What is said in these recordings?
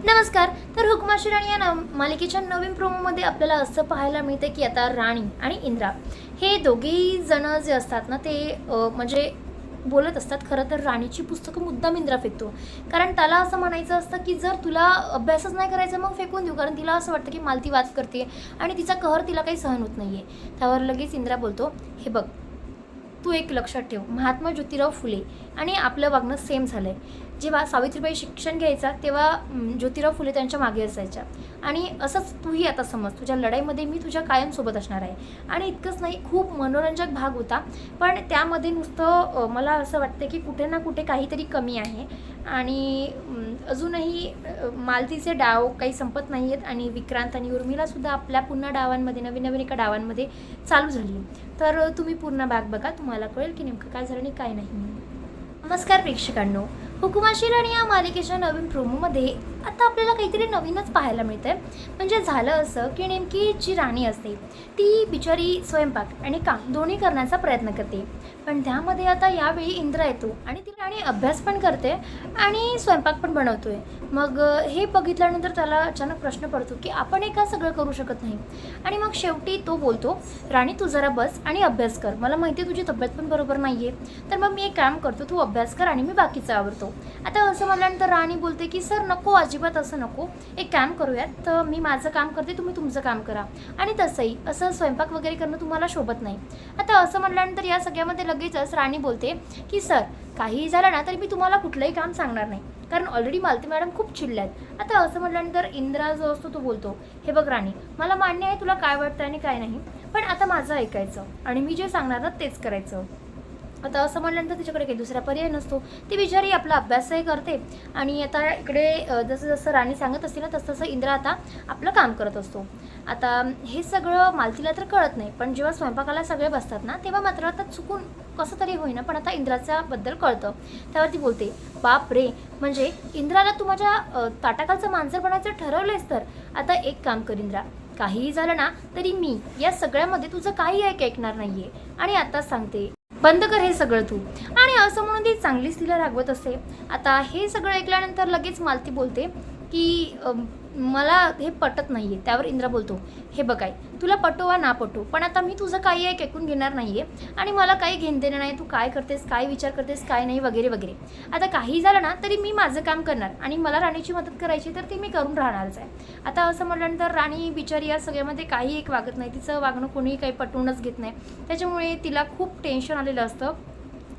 नमस्कार. तर हुकुमाशी राणी या मालिकेच्या नवीन प्रोमोमध्ये आपल्याला असं पाहायला मिळते की आता राणी आणि इंद्रा हे दोघेही जण जे असतात ना ते म्हणजे बोलत असतात. खरं तर राणीची पुस्तकं मुद्दाम इंद्रा फेकतो, कारण त्याला असं म्हणायचं असतं की जर तुला अभ्यासच नाही करायचा मग फेकून देऊ, कारण तिला असं वाटतं की मालती वाद करते आणि तिचा कहर तिला काही सहन होत नाही आहे. त्यावर लगेच इंद्रा बोलतो, हे बघ, तू एक लक्षात ठेव, महात्मा ज्योतिराव फुले आणि आपलं वागणं सेम झालं आहे. जेव्हा सावित्रीबाई शिक्षण घ्यायचा तेव्हा ज्योतिराव फुले त्यांच्या मागे असायच्या, आणि असंच तूही आता समज, तुझ्या लढाईमध्ये मी तुझ्या कायमसोबत असणार आहे. आणि इतकंच नाही, खूप मनोरंजक भाग होता, पण त्यामध्ये नुसतं मला असं वाटतं की कुठे ना कुठे काहीतरी कमी आहे. आणि अजूनही मालतीचे डाव काही संपत नाही आहेत, आणि विक्रांत आणि उर्मिलासुद्धा आपल्या पुन्हा डावांमध्ये नवीन नवीन एका डावांमध्ये चालू झाली. तर तुम्ही पूर्ण भाग बघा, तुम्हाला कळेल की नेमकं काय झालं आणि काय नाही. नमस्कार प्रेक्षकांनो. हुकुमाशी राणी या मालिकेच्या नवीन प्रोमोमध्ये आता आपल्याला काहीतरी नवीनच पाहायला मिळतंय. म्हणजे झालं असं की नेमकी जी राणी असते ती बिचारी स्वयंपाक आणि काम दोन्ही करण्याचा प्रयत्न करते, पण त्यामध्ये आता यावेळी इंद्रा येतो आणि ती राणी अभ्यास पण करते आणि स्वयंपाक पण बनवतोय. मग हे बघितल्यानंतर त्याला अचानक प्रश्न पडतो की आपण एका सगळं करू शकत नाही. आणि मग शेवटी तो बोलतो, राणी तू जरा बस आणि अभ्यास कर, मला माहिती आहे तुझी तब्येत पण बरोबर नाही आहे, तर मग मी एक काम करतो, तू अभ्यास कर आणि मी बाकीचं आवडतो. आता असं म्हटल्यानंतर राणी बोलते की सर नको, अजिबात असं नको, एक काम करूयात, तर मी माझं काम करते, तुम्ही तुमचं काम करा, आणि तसंही असं स्वयंपाक वगैरे करणं तुम्हाला शोभत नाही. आता असं म्हटल्यानंतर या सगळ्यामध्ये लगेचच राणी बोलते की सर काहीही झालं ना तरी मी तुम्हाला कुठलंही काम सांगणार नाही, कारण ऑलरेडी मालती मॅडम खूप चिडल्या आहेत. आता असं म्हटल्यानंतर इंद्रा जो असतो तो बोलतो, हे बघ राणी, मला मान्य आहे तुला काय वाटतं आणि काय नाही, पण आता माझं ऐकायचं आणि मी जे सांगणार ना तेच करायचं. आता असं म्हटल्यानंतर तिच्याकडे काही दुसरा पर्याय नसतो. ती बिचारी आपला अभ्यासही करते, आणि आता इकडे जसं जसं राणी सांगत असते ना तसं तसं इंद्रा आता आपलं काम करत असतो. आता हे सगळं मालतीला तर कळत नाही, पण जेव्हा स्वयंपाकाला सगळे बसतात ना तेव्हा मात्र आता चुकून कसं तरी होईना, पण आता इंद्राच्याबद्दल कळतं. त्यावरती बोलते, बाप रे, म्हणजे इंद्राला तू माझ्या ताटाखालचं मांजर बनायचं ठरवलंयस, तर आता एक काम कर इंद्रा, काहीही झालं ना तरी मी या सगळ्यामध्ये तुझं काही ऐकणार नाही आहे, आणि आता सांगते बंद कर हे सगळं तू. आणि असं म्हणून ती चांगलीच तिला रागवत असते. आता हे सगळं ऐकल्यानंतर लगेच मालती बोलते की मला हे पटत नाही आहे. त्यावर इंद्रा बोलतो, हे बघाय, तुला पटो वा ना पटो, पण आता मी तुझं काही ऐकून घेणार नाही आहे, आणि मला काही घेणं देणं नाही, तू काय करतेस, काय विचार करतेस, काय नाही, वगैरे वगैरे. आता काही झालं ना तरी मी माझं काम करणार, आणि मला राणीची मदत करायची तर ती मी करून राहणारच आहे. आता असं म्हटल्यानंतर राणी बिचारी या सगळ्यामध्ये काही एक वागत नाही, तिचं वागणं कोणीही काही पटवूनच घेत नाही, त्याच्यामुळे तिला खूप टेन्शन आलेलं असतं.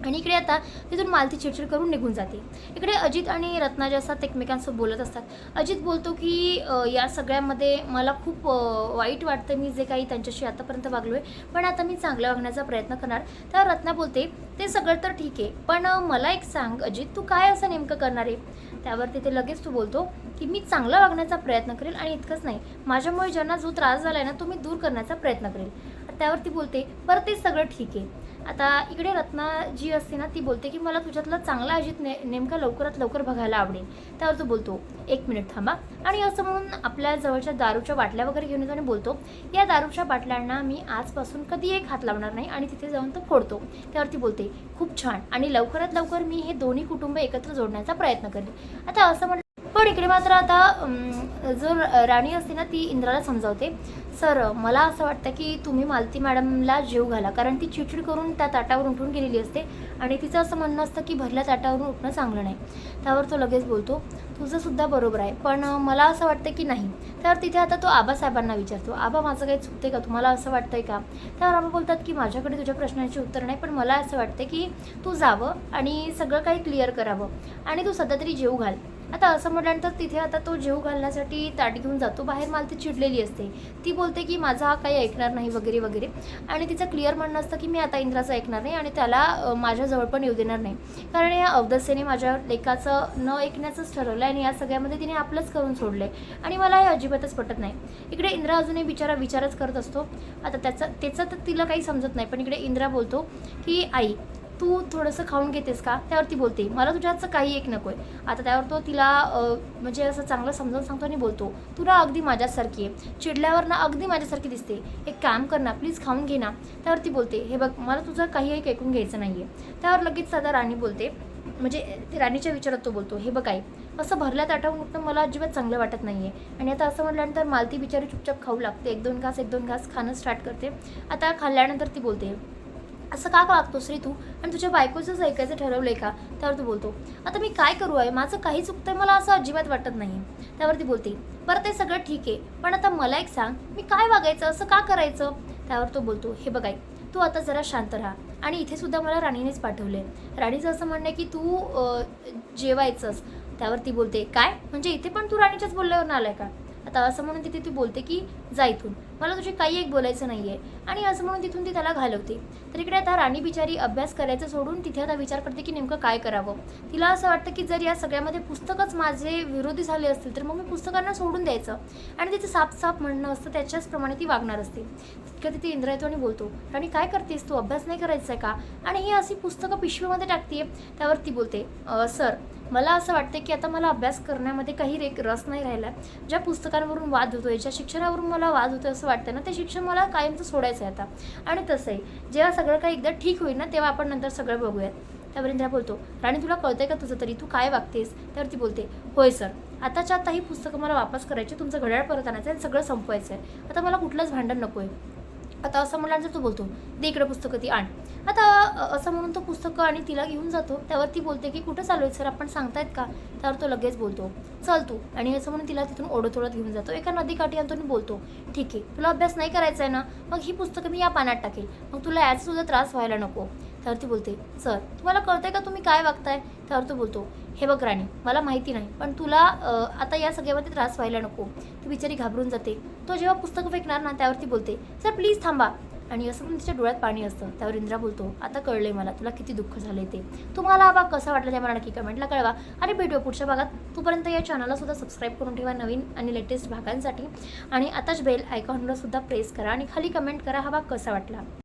आणि इकडे आता तिथून मालती चिडचिड करून निघून जाते. इकडे अजित आणि रत्ना जे असतात एकमेकांसोबत बोलत असतात. अजित बोलतो की या सगळ्यामध्ये मला खूप वाईट वाटतं, मी जे काही त्यांच्याशी आतापर्यंत वागलो आहे, पण आता मी चांगलं वागण्याचा प्रयत्न करणार. तर रत्ना बोलते, ते सगळं तर ठीक आहे, पण मला एक सांग अजित, तू काय असं नेमकं करणार आहे. त्यावर तिथे लगेच तू बोलतो की मी चांगलं वागण्याचा प्रयत्न करेल, आणि इतकंच नाही, माझ्यामुळे ज्यांना जो त्रास झाला आहे ना तो मी दूर करण्याचा प्रयत्न करेल. त्यावरती बोलते, बरं ते सगळं ठीक आहे. आता इकडे रत्ना जी असते ना ती बोलते की मला तुझ्यातला चांगला अजित नेमका लवकरात लवकर बघायला आवडेल. त्यावर तो बोलतो, एक मिनिट थांबा, आणि असं म्हणून आपल्या जवळच्या दारूच्या बाटल्या वगैरे घेऊन येतो आणि बोलतो, या दारूच्या बाटल्यांना मी आजपासून कधी एक हात लावणार नाही, आणि तिथे जाऊन तो फोडतो. त्यावरती बोलते, खूप छान, आणि लवकरात लवकर मी हे दोन्ही कुटुंब एकत्र जोडण्याचा प्रयत्न करेन. आता असं म्हटलं, पण इकडे मात्र आता जो राणी असते ना ती इंद्राला समजावते, सर मला असं वाटतं की तुम्ही मालती मॅडमला जेव घाला, कारण ती चिडचिड करून त्या ताटावर उठून गेलेली असते, आणि तिचं असं म्हणणं असतं की भरल्या ताटावरून उठणं चांगलं नाही. त्यावर तो लगेच बोलतो, तुझंसुद्धा बरोबर आहे, पण मला असं वाटतं की नाही. त्यावर तिथे आता तो आबासाहेबांना विचारतो, आबा माझं काही चुकते का, तुम्हाला असं वाटतंय का. त्यावर आबा बोलतात की माझ्याकडे तुझ्या प्रश्नांची उत्तर नाही, पण मला असं वाटतं की तू जावं आणि सगळं काही क्लिअर करावं, आणि तू सध्या तरी जेव घाल. आता असं म्हटल्यानंतर तिथे आता तो जेव घालण्यासाठी ताट घेऊन जातो. बाहेर मालती चिडलेली असते, ती बोलते की माझा हा काही ऐकणार नाही, वगैरे वगैरे, आणि तिचं क्लिअर म्हणणं असतं की मी आता इंद्राचं ऐकणार नाही, आणि त्याला माझ्याजवळ पण येऊ देणार नाही, कारण या अवदसेने माझ्या लेकाचं न ऐकण्याचंच ठरवलं आहे, आणि या सगळ्यामध्ये तिने आपलंच करून सोडलं आहे, आणि मला हे अजिबातच पटत नाही. इकडे इंद्रा अजूनही बिचारा विचारच करत असतो. आता त्याचं तर तिला काही समजत नाही, पण इकडे इंद्रा बोलतो की आई तू थोडंसं खाऊन घेतेस का. त्यावरती बोलते, मला तुझ्या हातचं काही एक नको आहे. आता त्यावर तो तिला म्हणजे असं चांगलं समजावून सांगतो आणि बोलतो, तू ना अगदी माझ्यासारखी आहे, चिडल्यावर ना अगदी माझ्यासारखी दिसते, एक काम कर ना प्लीज, खाऊन घे ना. त्यावरती बोलते, हे बघ मला तुझं काही एक ऐकून घ्यायचं नाही आहे. त्यावर लगेच साधा राणी बोलते, म्हणजे ते राणीच्या विचारात तो बोलतो, हे बघ आई, असं भरल्या ताटावून उठणं मला अजिबात चांगलं वाटत नाही आहे. आणि आता असं म्हटल्यानंतर मालती बिचारी चुपचाप खाऊ लागते. एक दोन घास खाणं स्टार्ट करते. आता खाल्ल्यानंतर ती बोलते, असं का वागतोस रे तू, आणि तुझ्या बायकोचंच ऐकायचं ठरवलंय का? त्यावर तू बोलतो, आता मी काय करू आहे, माझं काही चुकतंय मला असं अजिबात वाटत नाही. त्यावरती बोलते, बरं ते सगळं ठीक आहे, पण आता मला एक सांग, मी काय वागायचं, असं का करायचं? त्यावर तो बोलतो, हे बघाय, तू आता जरा शांत राहा. आणि इथे सुद्धा मला राणीनेच पाठवले. राणीचं असं म्हणणं आहे की तू जेवायचंस. त्यावरती बोलते, काय म्हणजे इथे पण तू राणीच्याच बोलल्यावर आलाय का? आता असं म्हणून तिथे ती बोलते की जा इथून, मला तुझी काही एक बोलायचं नाही आहे. आणि असं म्हणून तिथून ती त्याला घालवते. तर इकडे आता राणी बिचारी अभ्यास करायचं सोडून तिथे आता विचार करते की नेमकं काय करावं. तिला असं वाटतं की जर या सगळ्यामध्ये पुस्तकच माझे विरोधी झाले असतील तर मग मी पुस्तकांना सोडून द्यायचं. आणि तिचं साफ म्हणणं असतं, त्याच्याचप्रमाणे ती वागणार असते. तितकं तिथे इंद्र येतो आणि बोलतो, राणी काय करतेस तू, अभ्यास नाही करायचा आहे का? आणि ही अशी पुस्तकं पिशवीमध्ये टाकते. त्यावर ती बोलते, सर मला असं वाटतं की आता मला अभ्यास करण्यामध्ये काही रस नाही राहिला. ज्या पुस्तकांवरून वाद होतोय, ज्या शिक्षणावरून मला वाद होतोय असं वाटतं ना, ते शिक्षण मला कायमचं सोडायचं आहे आता. आणि तसंही जेव्हा सगळं काही एकदा ठीक होईल ना, तेव्हा आपण नंतर सगळं बघूयात. त्यावर इंद्रा बोलतो, राणी तुला कळतंय का तुझं तरी, तू काय वागतेस? त्यावर ती बोलते, होय सर, आताच्या आता ही पुस्तकं मला वापस करायची, तुमचं घड्याळ परत आणायचं आणि सगळं संपवायचं आहे. आता मला कुठलंच भांडण नको आहे. आता असं म्हटल्यानंतर तो बोलतो, दे इकडं पुस्तकं ती आण. आता असं म्हणून तो पुस्तकं आणि तिला घेऊन जातो. त्यावर ती बोलते की कुठं चालू आहे सर, आपण सांगतायत का? त्यावर तो लगेच बोलतो, चल तू. आणि असं म्हणून तिला तिथून ओढत घेऊन जातो. एका नदीकाठी आणतो आणि बोलतो, ठीक आहे, तुला अभ्यास नाही करायचा आहे ना, मग ही पुस्तकं मी या पाण्यात टाकेल, मग तुला याचा सुद्धा त्रास व्हायला नको. त्यावर ती बोलते, सर तुम्हाला कळतंय का तुम्ही काय वागताय? त्यावर तो बोलतो, हे बघ राणी, मला माहिती नाही, पण तुला आता या सगळ्यामध्ये त्रास व्हायला नको. ती बिचारी घाबरून जाते. तो जेव्हा पुस्तकं फेकणार ना, त्यावरती बोलते, सर प्लीज थांबा. आणि असं पण तिच्या डोळ्यात पाणी असतं. त्यावर इंद्रा बोलतो, आता कळलंय मला तुला किती दुःख झालंय ते. तुम्हाला हा भाग कसा वाटला ते मला नक्की कमेंटला कळवा. आणि भेटूया पुढच्या भागात. तोपर्यंत या चॅनलला सुद्धा सबस्क्राईब करून ठेवा नवीन आणि लेटेस्ट भागांसाठी. आणि आताच बेल आयकॉनला सुद्धा प्रेस करा आणि खाली कमेंट करा हा भाग कसा वाटला.